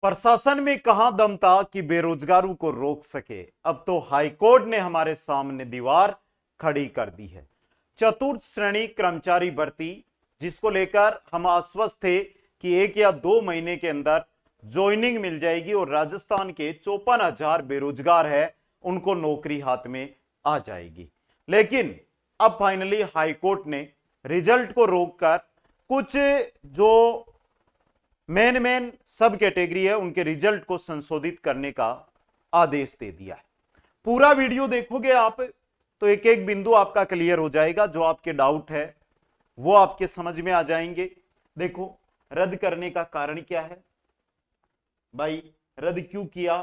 प्रशासन में कहां दम था कि बेरोजगारों को रोक सके। अब तो हाईकोर्ट ने हमारे सामने दीवार खड़ी कर दी है। चतुर्थ श्रेणी कर्मचारी भर्ती, जिसको लेकर हम आश्वस्त थे कि 1 या 2 महीने के अंदर ज्वाइनिंग मिल जाएगी और राजस्थान के 54,000 बेरोजगार है उनको नौकरी हाथ में आ जाएगी। लेकिन अब फाइनली हाईकोर्ट ने रिजल्ट को रोककर कुछ जो मेन सब कैटेगरी है उनके रिजल्ट को संशोधित करने का आदेश दे दिया है। पूरा वीडियो देखोगे आप तो एक एक बिंदु आपका क्लियर हो जाएगा। जो आपके डाउट है वो आपके समझ में आ जाएंगे। देखो, रद्द करने का कारण क्या है भाई, रद्द क्यों किया,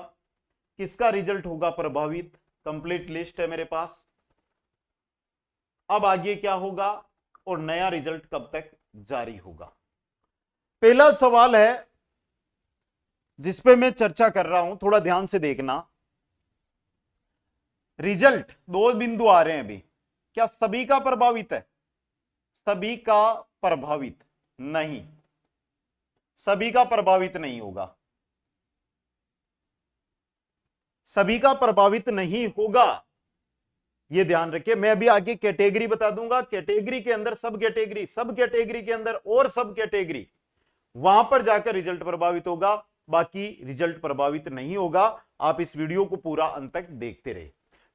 किसका रिजल्ट होगा प्रभावित, कंप्लीट लिस्ट है मेरे पास। अब आगे क्या होगा और नया रिजल्ट कब तक जारी होगा। पहला सवाल है जिस पे मैं चर्चा कर रहा हूं, थोड़ा ध्यान से देखना। रिजल्ट 2 बिंदु आ रहे हैं अभी, क्या सभी का प्रभावित है? सभी का प्रभावित नहीं, सभी का प्रभावित नहीं होगा, सभी का प्रभावित नहीं होगा, यह ध्यान रखिए। मैं अभी आगे कैटेगरी बता दूंगा, कैटेगरी के अंदर सब कैटेगरी, सब कैटेगरी के अंदर और सब कैटेगरी, वहां पर जाकर रिजल्ट प्रभावित होगा, बाकी रिजल्ट प्रभावित नहीं होगा। आप इस वीडियो को पूरा अंत तक देखते रहे।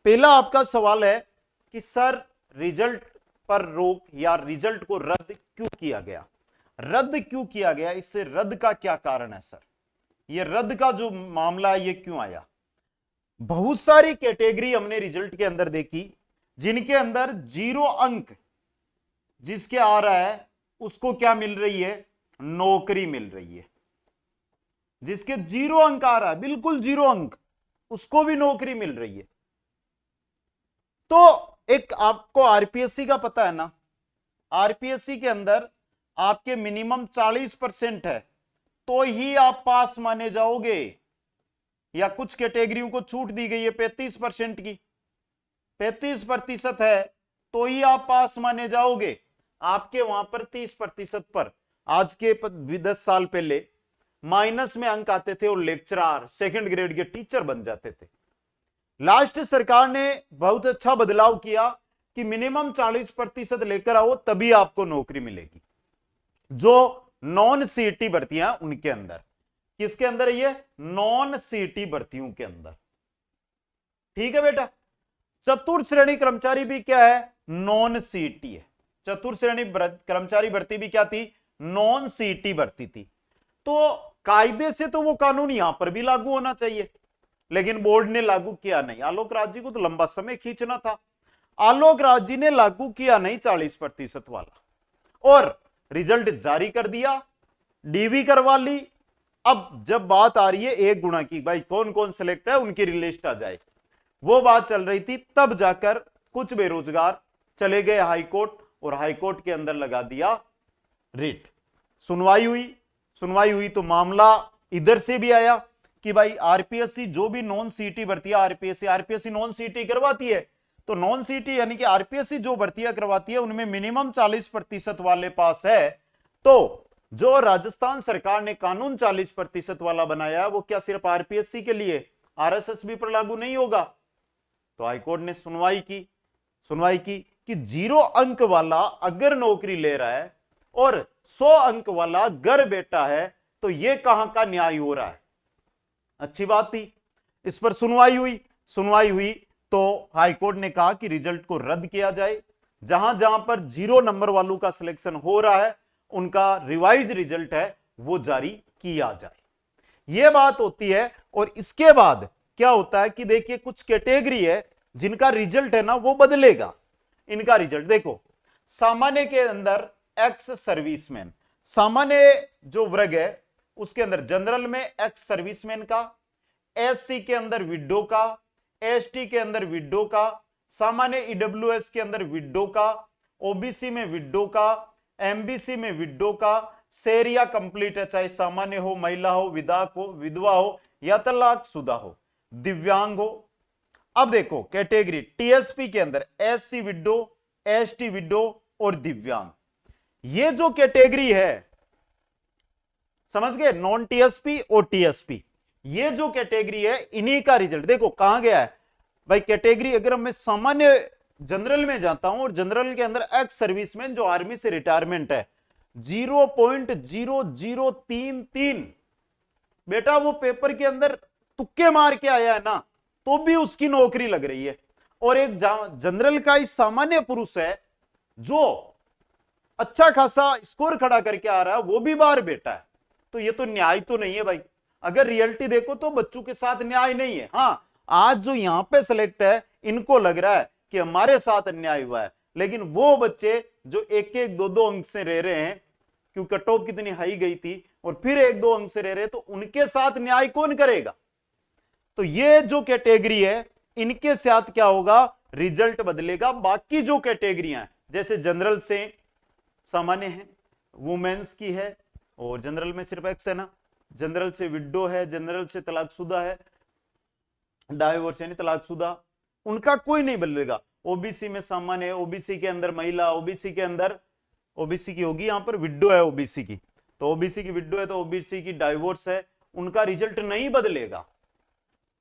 पहला आपका सवाल है कि सर रिजल्ट पर रोक या रिजल्ट को रद्द क्यों किया गया, रद्द क्यों किया गया, इससे रद्द का क्या कारण है सर, यह रद्द का जो मामला है यह क्यों आया। बहुत सारी कैटेगरी हमने रिजल्ट के अंदर देखी जिनके अंदर 0 अंक जिसके आ रहा है उसको क्या मिल रही है, नौकरी मिल रही है। जिसके 0 अंक आ रहा है, बिल्कुल 0 अंक, उसको भी नौकरी मिल रही है। तो एक आपको आरपीएससी का पता है ना, आरपीएससी के अंदर आपके मिनिमम 40% है तो ही आप पास माने जाओगे, या कुछ कैटेगरियों को छूट दी गई है 35% की, 35% है तो ही आप पास माने जाओगे। आपके वहां पर 30% पर आज के 10 साल पहले माइनस में अंक आते थे और लेक्चरर सेकंड ग्रेड के टीचर बन जाते थे। लास्ट सरकार ने बहुत अच्छा बदलाव किया कि मिनिमम 40% लेकर आओ तभी आपको नौकरी मिलेगी। जो नॉन सीईटी भर्तियां उनके अंदर, किसके अंदर है ये, नॉन सीईटी भर्तियों के अंदर। ठीक है बेटा। चतुर्थ श्रेणी कर्मचारी भी क्या है, नॉन सीईटी है। चतुर्थ श्रेणी कर्मचारी भर्ती भी क्या थी, नॉन सीईटी भर्ती थी। तो कायदे से तो वो कानून यहां पर भी लागू होना चाहिए, लेकिन बोर्ड ने लागू किया नहीं। आलोक राज जी को तो लंबा समय खींचना था, आलोक राज जी ने लागू किया नहीं 40% वाला, और रिजल्ट जारी कर दिया, डीवी करवा ली। अब जब बात आ रही है 1 गुणा की, भाई कौन कौन सिलेक्ट है उनकी लिस्ट आ जाए, वो बात चल रही थी, तब जाकर कुछ बेरोजगार चले गए हाईकोर्ट और हाईकोर्ट के अंदर लगा दिया रिट। सुनवाई हुई तो मामला इधर से भी आया कि भाई आरपीएससी जो भी नॉन सीईटी भर्तियां, आरपीएससी नॉन सीईटी करवाती है, तो नॉन सीईटी यानी कि आरपीएससी जो भर्तियां करवाती है उनमें मिनिमम 40% वाले पास है। तो जो राजस्थान सरकार ने कानून 40% वाला बनाया वो क्या सिर्फ आरपीएससी के लिए, आरएसएसबी पर लागू नहीं होगा। तो हाईकोर्ट ने सुनवाई की कि 0 अंक वाला अगर नौकरी ले रहा है और 100 अंक वाला घर बैठा है तो यह कहां का न्याय हो रहा है। अच्छी बात थी। इस पर सुनवाई हुई तो हाईकोर्ट ने कहा कि रिजल्ट को रद्द किया जाए। जहां जहां पर 0 नंबर वालों का सिलेक्शन हो रहा है उनका रिवाइज रिजल्ट है वो जारी किया जाए, यह बात होती है। और इसके बाद क्या होता है कि देखिए कुछ कैटेगरी है जिनका रिजल्ट है ना वो बदलेगा। इनका रिजल्ट देखो, सामान्य के अंदर एक्स सर्विसमैन, सामान्य जो वर्ग है उसके अंदर जनरल में एक्स सर्विसमैन का, एससी के अंदर विडो का, एसटी के अंदर विडो का, सामान्य ईडब्ल्यूएस के अंदर विडो का, ओबीसी में विडो का, एमबीसी में विडो का, शेर या कंप्लीट है, चाहे सामान्य हो, महिला हो, विधवा हो या तलाकशुदा हो, दिव्यांग हो। अब देखो कैटेगरी टीएसपी के अंदर एससी विडो, एसटी विडो और दिव्यांग, ये जो कैटेगरी है समझ गए, नॉन टीएसपी और टीएसपी, ये जो कैटेगरी है इन्हीं का रिजल्ट देखो कहां गया है भाई। कैटेगरी अगर मैं सामान्य जनरल में जाता हूं और जनरल के अंदर एक्स सर्विसमैन जो आर्मी से रिटायरमेंट है 0.0033, बेटा वो पेपर के अंदर तुक्के मार के आया है ना, तो भी उसकी नौकरी लग रही है। और एक जनरल का इस सामान्य पुरुष है जो अच्छा खासा स्कोर खड़ा करके आ रहा है, वो भी बाहर बेटा है। तो ये तो न्याय तो नहीं है भाई। अगर रियलिटी देखो तो बच्चों के साथ न्याय नहीं है। हाँ, आज जो यहां पे सिलेक्ट है इनको लग रहा है कि हमारे साथ अन्याय हुआ है, लेकिन वो बच्चे जो एक एक दो दो अंक से रह रहे हैं, क्योंकि कट ऑफ कितनी हाई गई थी, और फिर एक दो अंक से रह रहे, तो उनके साथ न्याय कौन करेगा? तो ये जो कैटेगरी है इनके साथ क्या होगा, रिजल्ट बदलेगा। बाकी जो कैटेगरियां जैसे जनरल से सामान्य है, वुमेन्स की है, और जनरल में सिर्फ एक्स है ना, जनरल से विडो है, जनरल से तलाकशुदा है, डाइवोर्स यानी तलाकशुदा, उनका कोई नहीं बदलेगा। ओबीसी में सामान्य है, ओबीसी के अंदर महिला, ओबीसी के अंदर ओबीसी की होगी, यहां पर विडो है ओबीसी की, तो ओबीसी की विडो है, तो ओबीसी की डाइवोर्स है, उनका रिजल्ट नहीं बदलेगा।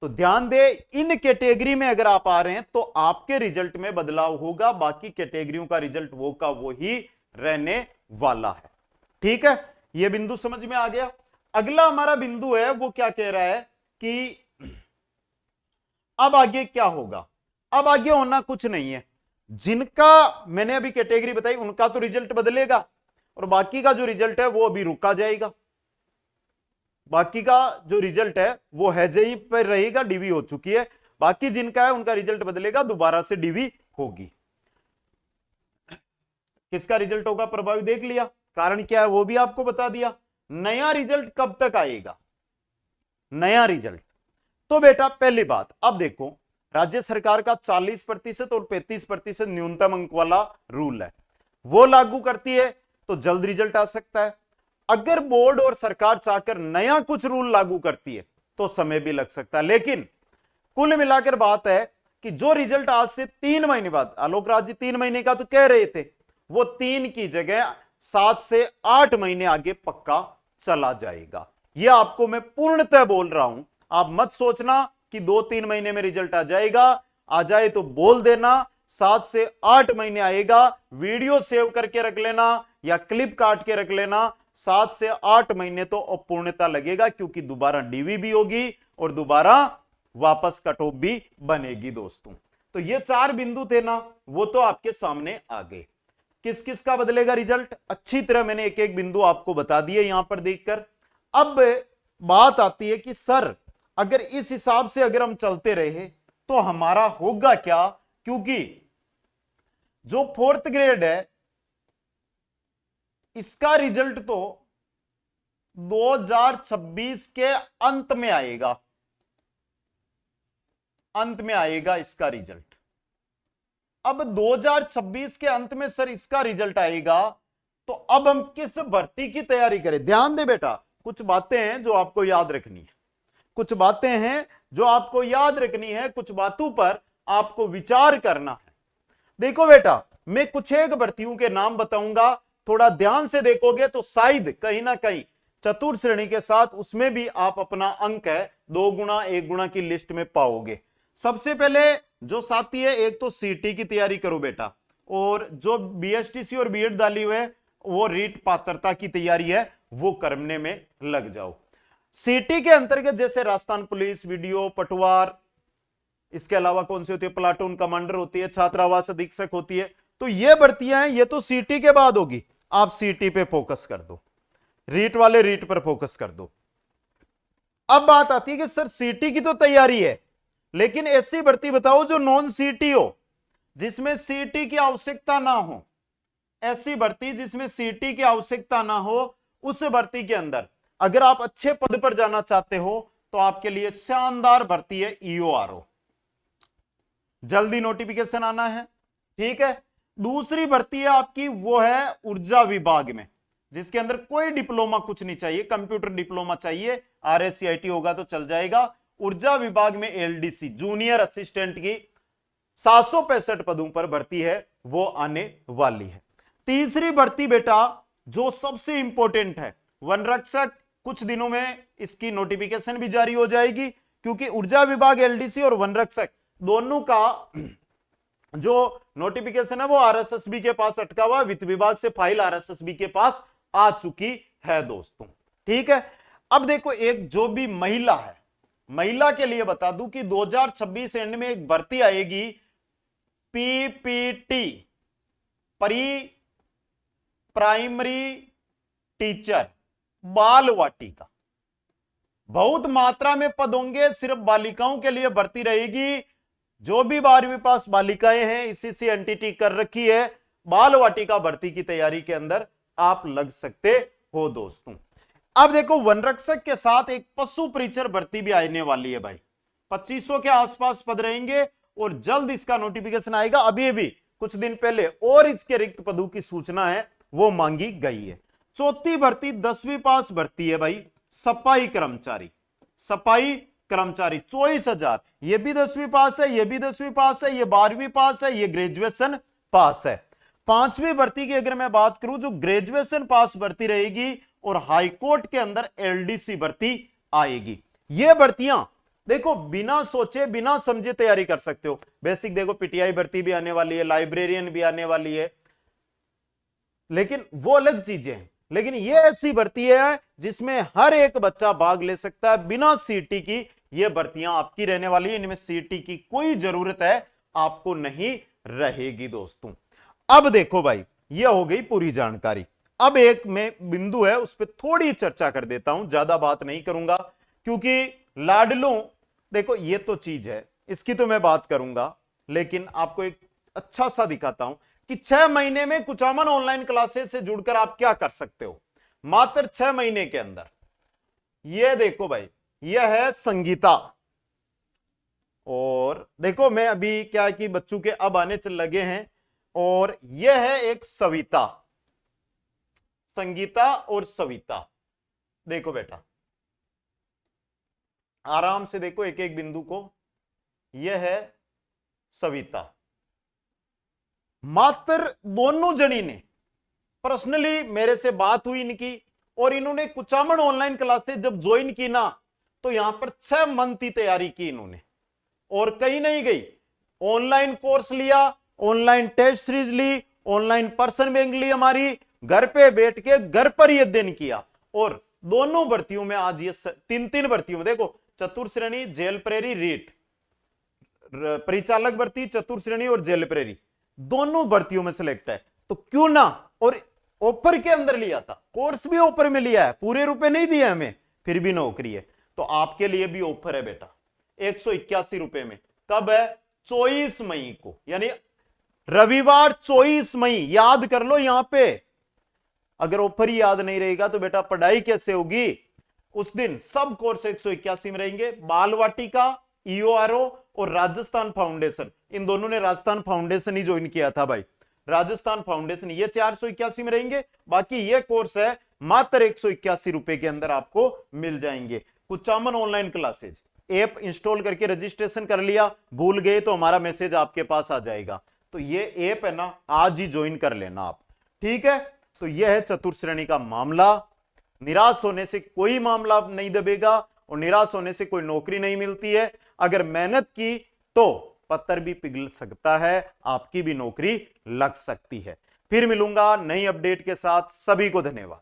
तो ध्यान दे, इन कैटेगरी में अगर आप आ रहे हैं तो आपके रिजल्ट में बदलाव होगा, बाकी कैटेगरियों का रिजल्ट वो का वो ही रहने वाला है। ठीक है, यह बिंदु समझ में आ गया। अगला हमारा बिंदु है वो क्या कह रहा है कि अब आगे क्या होगा। अब आगे होना कुछ नहीं है, जिनका मैंने अभी कैटेगरी बताई उनका तो रिजल्ट बदलेगा, और बाकी का जो रिजल्ट है वो अभी रुका जाएगा। बाकी का जो रिजल्ट है वो हैजे पर रहेगा, डीवी हो चुकी है। बाकी जिनका है उनका रिजल्ट बदलेगा, दोबारा से डीवी होगी। किसका रिजल्ट होगा प्रभावी देख लिया, कारण क्या है वो भी आपको बता दिया। नया रिजल्ट कब तक आएगा, नया रिजल्ट, तो बेटा पहली बात, अब देखो राज्य सरकार का 40% और 35% न्यूनतम अंक वाला रूल है, वो लागू करती है तो जल्द रिजल्ट आ सकता है। अगर बोर्ड और सरकार चाहकर नया कुछ रूल लागू करती है तो समय भी लग सकता है। लेकिन कुल मिलाकर बात है कि जो रिजल्ट आज से 3 महीने बाद, आलोक राज जी 3 महीने का तो कह रहे थे, वो 3 की जगह 7 से 8 महीने आगे पक्का चला जाएगा। यह आपको मैं पूर्णतः बोल रहा हूं, आप मत सोचना कि 2-3 महीने में रिजल्ट आ जाएगा। आ जाए तो बोल देना, 7 से 8 महीने आएगा, वीडियो सेव करके रख लेना या क्लिप काट के रख लेना। 7 से 8 महीने तो अपूर्णता लगेगा, क्योंकि दोबारा डीवी भी होगी और दोबारा वापस कट ऑफ भी बनेगी दोस्तों। तो ये 4 बिंदु थे ना, वो तो आपके सामने आ गए। किस किस का बदलेगा रिजल्ट, अच्छी तरह मैंने एक एक बिंदु आपको बता दिए यहां पर देखकर। अब बात आती है कि सर अगर इस हिसाब से अगर हम चलते रहे तो हमारा होगा क्या, क्योंकि जो 4th ग्रेड है इसका रिजल्ट तो 2026 के अंत में आएगा, अंत में आएगा इसका रिजल्ट। अब 2026 के अंत में सर इसका रिजल्ट आएगा, तो अब हम किस भर्ती की तैयारी करें। ध्यान दे बेटा, कुछ बातें हैं जो आपको याद रखनी है, कुछ बातें हैं जो आपको याद रखनी है, कुछ बातों पर आपको विचार करना है। देखो बेटा, मैं कुछ एक भर्तियों के नाम बताऊंगा, थोड़ा ध्यान से देखोगे तो शायद कहीं ना कहीं चतुर्थ श्रेणी के साथ उसमें भी आप अपना अंक है 2 गुना 1 गुना की लिस्ट में पाओगे। सबसे पहले जो साथी है, एक तो सीटी की तैयारी करो बेटा, और जो बीएसटीसी और बीएड डाली हुए है वो रीट पात्रता की तैयारी है, वो करने में लग जाओ। सीटी के अंतर्गत जैसे राजस्थान पुलिस, वीडियो, पटवार, इसके अलावा कौन सी होती है, प्लाटून कमांडर होती है, छात्रावास अधीक्षक होती है, तो ये भर्तियां हैं, ये तो सीटी के बाद होगी। आप सीटी पे फोकस कर दो, रीट वाले रीट पर फोकस कर दो। अब बात आती है कि सर सीटी की तो तैयारी है, लेकिन ऐसी भर्ती बताओ जो नॉन सीटी हो, जिसमें सीटी की आवश्यकता ना हो। ऐसी भर्ती जिसमें सीटी की आवश्यकता ना हो, उस भर्ती के अंदर अगर आप अच्छे पद पर जाना चाहते हो तो आपके लिए शानदार भर्ती है ईओआरओ, जल्दी नोटिफिकेशन आना है। ठीक है, दूसरी भर्ती है आपकी, वो है ऊर्जा विभाग में, जिसके अंदर कोई डिप्लोमा कुछ नहीं चाहिए, कंप्यूटर डिप्लोमा चाहिए, आरएससीआईटी होगा तो चल जाएगा। ऊर्जा विभाग में एलडीसी जूनियर असिस्टेंट की 765 पदों पर भर्ती है, वो आने वाली है। तीसरी भर्ती बेटा जो सबसे इंपॉर्टेंट है, वन रक्षक कुछ दिनों में इसकी नोटिफिकेशन भी जारी हो जाएगी, क्योंकि ऊर्जा विभाग एलडीसी और वन रक्षक दोनों का जो नोटिफिकेशन है वो आरएसएसबी के पास अटका हुआ, वित्त विभाग से फाइल आरएसएसबी के पास आ चुकी है दोस्तों। ठीक है, अब देखो एक जो भी महिला है, महिला के लिए बता दूं कि 2026 एंड में एक भर्ती आएगी, पीपीटी, प्री प्राइमरी टीचर, बाल वाटिका। बहुत मात्रा में पद होंगे, सिर्फ बालिकाओं के लिए भर्ती रहेगी। जो भी 12वीं पास बालिकाएं हैं, इसी से एनटीटी कर रखी है, बाल वाटिका भर्ती की तैयारी के अंदर आप लग सकते हो दोस्तों। अब देखो वन रक्षक के साथ एक पशु परिचर भर्ती भी आने वाली है भाई, 2500 के आसपास पद रहेंगे और जल्द इसका नोटिफिकेशन आएगा। अभी कुछ दिन पहले और इसके रिक्त पदों की सूचना है वो मांगी गई है। चौथी भर्ती 10वीं पास भर्ती है भाई, सफाई कर्मचारी, सफाई कर्मचारी 24,000। ये भी 10वीं पास है, ये भी 10वीं पास है, ये 12वीं पास है, ये ग्रेजुएशन पास है। पांचवी भर्ती की अगर मैं बात करूं, जो ग्रेजुएशन पास भर्ती रहेगी और हाईकोर्ट के अंदर एलडीसी भर्ती आएगी। ये भर्तियां देखो बिना सोचे बिना समझे तैयारी कर सकते हो। बेसिक देखो पीटीआई भर्ती भी आने वाली है, लाइब्रेरियन भी आने वाली है, लेकिन वो अलग चीजें हैं। लेकिन ये ऐसी भर्ती है जिसमें हर एक बच्चा भाग ले सकता है बिना सीटी की। ये भर्तियां आपकी रहने वाली है, इनमें सीटी की कोई जरूरत है आपको नहीं रहेगी दोस्तों। अब देखो भाई, ये हो गई पूरी जानकारी। अब एक में बिंदु है उस पर थोड़ी चर्चा कर देता हूं, ज्यादा बात नहीं करूंगा, क्योंकि लाडलों देखो ये तो चीज है, इसकी तो मैं बात करूंगा, लेकिन आपको एक अच्छा सा दिखाता हूं कि 6 महीने में कुचामन ऑनलाइन क्लासेस से जुड़कर आप क्या कर सकते हो मात्र 6 महीने के अंदर। ये देखो भाई, यह है संगीता, और देखो मैं अभी क्या कि बच्चों के अब आने चल लगे हैं, और यह है एक सविता, संगीता और सविता। देखो बेटा आराम से देखो एक एक बिंदु को, यह है सविता। मात्र दोनों जनी ने पर्सनली मेरे से बात हुई इनकी, और इन्होंने कुचामन ऑनलाइन क्लासेस जब ज्वाइन की ना, तो यहां पर 6 मंथ की तैयारी की इन्होंने, और कहीं नहीं गई। ऑनलाइन कोर्स लिया, ऑनलाइन टेस्ट सीरीज ली, ऑनलाइन पर्सन बैंक ली, हमारी घर पे बैठ के घर पर ही अध्ययन किया। और दोनों भर्तियों में आज ये 3 भर्तियों में देखो, चतुर्थ श्रेणी, जेल प्रेरी, रीट, परिचालक भर्ती, चतुर्थ श्रेणी और जेल प्रेरी, दोनों भर्तियों में सिलेक्ट है। तो क्यों ना, और ऑफर के अंदर लिया था, कोर्स भी ऑफर में लिया है, पूरे रुपए नहीं दिए हमें, फिर भी नौकरी है। तो आपके लिए भी ऑफर है बेटा 181 रुपए में। कब है? 24 मई को, यानी रविवार 24 मई, याद कर लो यहां पे। अगर ऑफर ही याद नहीं रहेगा तो बेटा पढ़ाई कैसे होगी? उस दिन सब कोर्स 181 में रहेंगे। बाल वाटिका, ईओआरओ और राजस्थान फाउंडेशन, इन दोनों ने राजस्थान फाउंडेशन ही ज्वाइन किया था भाई, राजस्थान फाउंडेशन, ये 481 में रहेंगे। बाकी ये कोर्स है मात्र 181 रुपए के अंदर आपको मिल जाएंगे। Kuchaman online classes app install करके रजिस्ट्रेशन कर लिया, भूल गए तो हमारा मैसेज आपके पास आ जाएगा। तो ये ऐप है ना, आज ही ज्वाइन कर लेना आप, ठीक है। तो यह है चतुर्थ श्रेणी का मामला। निराश होने से कोई मामला नहीं दबेगा, और निराश होने से कोई नौकरी नहीं मिलती है। अगर मेहनत की तो पत्थर भी पिघल सकता है, आपकी भी नौकरी लग सकती है। फिर मिलूंगा नई अपडेट के साथ। सभी को धन्यवाद।